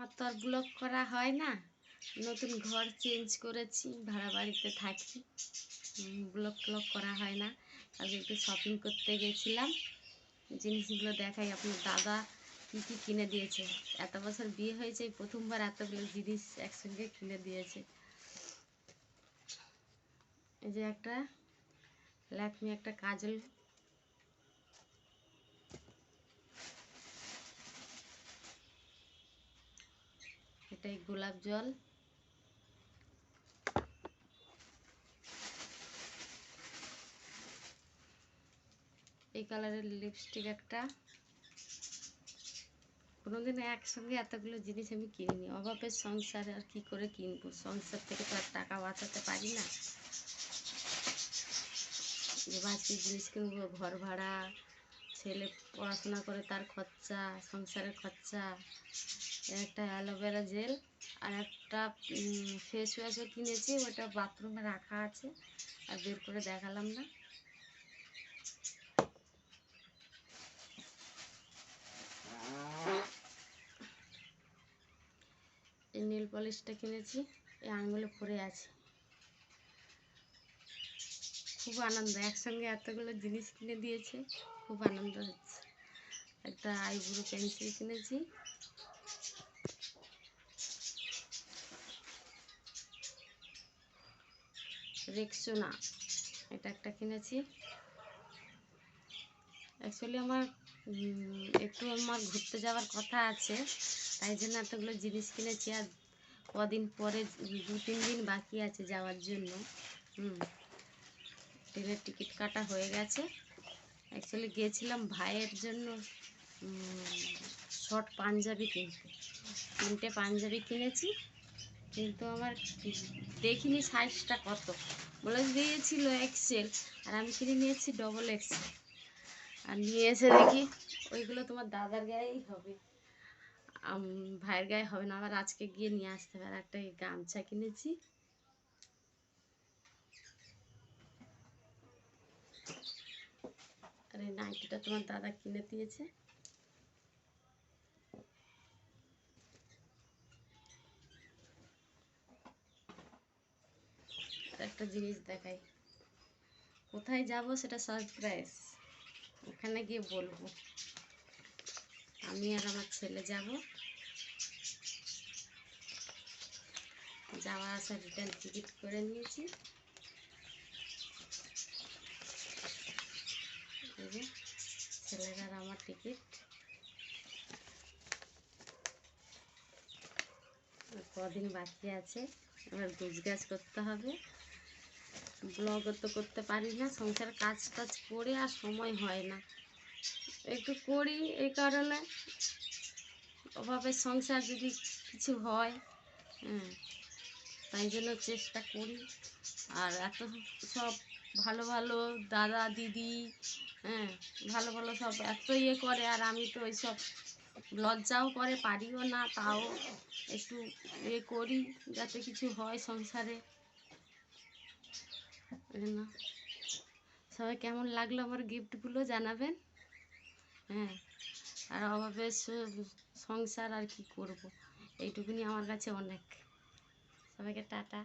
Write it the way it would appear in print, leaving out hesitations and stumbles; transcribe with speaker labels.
Speaker 1: আমার তো আর ব্লগ করা হয় না, নতুন ঘর চেঞ্জ করেছি, ভাড়া বাড়িতে থাকি, ব্লগ করা হয় না। আজকে একটু শপিং করতে গেছিলাম, জিনিসগুলো দেখাই। আপনার দাদা কী কী কিনে দিয়েছে। এত বছর বিয়ে হয়েছে, প্রথমবার এতগুলো জিনিস একসঙ্গে কিনে দিয়েছে। এই যে একটা ল্যাকমি একটা কাজল, এটাই গোলাপ জল, এই কালারের লিপস্টিক একটা। কোনোদিন একসঙ্গে এতগুলো জিনিস আমি কিনিনি। অভাবের সংসারে আর কি করে কিনবো, সংসার থেকে তো আর টাকা বাঁচাতে পারি না যে বাড়তি জিনিস কিনবো। ঘর ভাড়া, ছেলে পড়াশোনা করে তার খরচা, সংসারের খরচা। একটা অ্যালোভেরা জেল আর একটা ফেস ওয়াশও কিনেছি, ওটা বাথরুমে রাখা আছে, আর বের করে দেখালাম না। এই নেল পলিশটা কিনেছি, এই আঙুলে পরে আছে। খুব আনন্দ, একসঙ্গে এতগুলো জিনিস কিনে দিয়েছে, খুব আনন্দ হচ্ছে। একটা আইব্রো পেন্সিল কিনেছি, রেক্সোনা এটা একটা কিনেছি। অ্যাকচুয়ালি আমার একটু ঘুরতে যাওয়ার কথা আছে, তাই জন্য এতগুলো জিনিস কিনেছি। আর কদিন পরে 2-3 দিন বাকি আছে যাওয়ার জন্য। ট্রেনের টিকিট কাটা হয়ে গেছে। অ্যাকচুয়ালি গিয়েছিলাম ভাইয়ের জন্য শর্ট পাঞ্জাবি কিনতে, 3টে পাঞ্জাবি কিনেছি, কিন্তু আমার দেখিনি সাইজটা কত। বলে দিয়েছিল এক্সেল, আর আমি কিনে নিয়েছি ডবল এক্সেল। আর নিয়ে এসে দেখি ওইগুলো তোমার দাদার গায়েই হবে, ভাইয়ের গায়ে হবে না। আবার আজকে গিয়ে নিয়ে আসতে হবে। আর একটা গামছা কিনেছি, আর এই নাইটিটা তোমার দাদা কিনে দিয়েছে। আর একটা জিনিস দেখাই, কোথায় যাব সেটা সারপ্রাইজ, ওখানে গিয়ে বলবো। আমি আর আমার ছেলে যাব, যাওয়া আসা রিটার্ন টিকিট করে নিয়েছি। ছেলের আর আমার টিকিট। কদিন বাকি আছে, এবার গুছগাছ করতে হবে। ব্লগও তো করতে পারি না, সংসার কাজ টাজ করে আর সময় হয় না। একটু করি এই কারণে, অভাবের সংসার যদি কিছু হয়, তাই জন্য চেষ্টা করি। আর এত সব ভালো ভালো দাদা দিদি, ভালো ভালো সব এত ইয়ে করে, আর আমি তো ওই সব লজ্জাও করে, পারিও না, তাও একটু ইয়ে করি যাতে কিছু হয় সংসারে। না, সবাই কেমন লাগলো আমার গিফটগুলো জানাবেন। আর অভাবে সংসার আর কি করব, এইটুকুনি আমার কাছে অনেক। সবাইকে টাটা।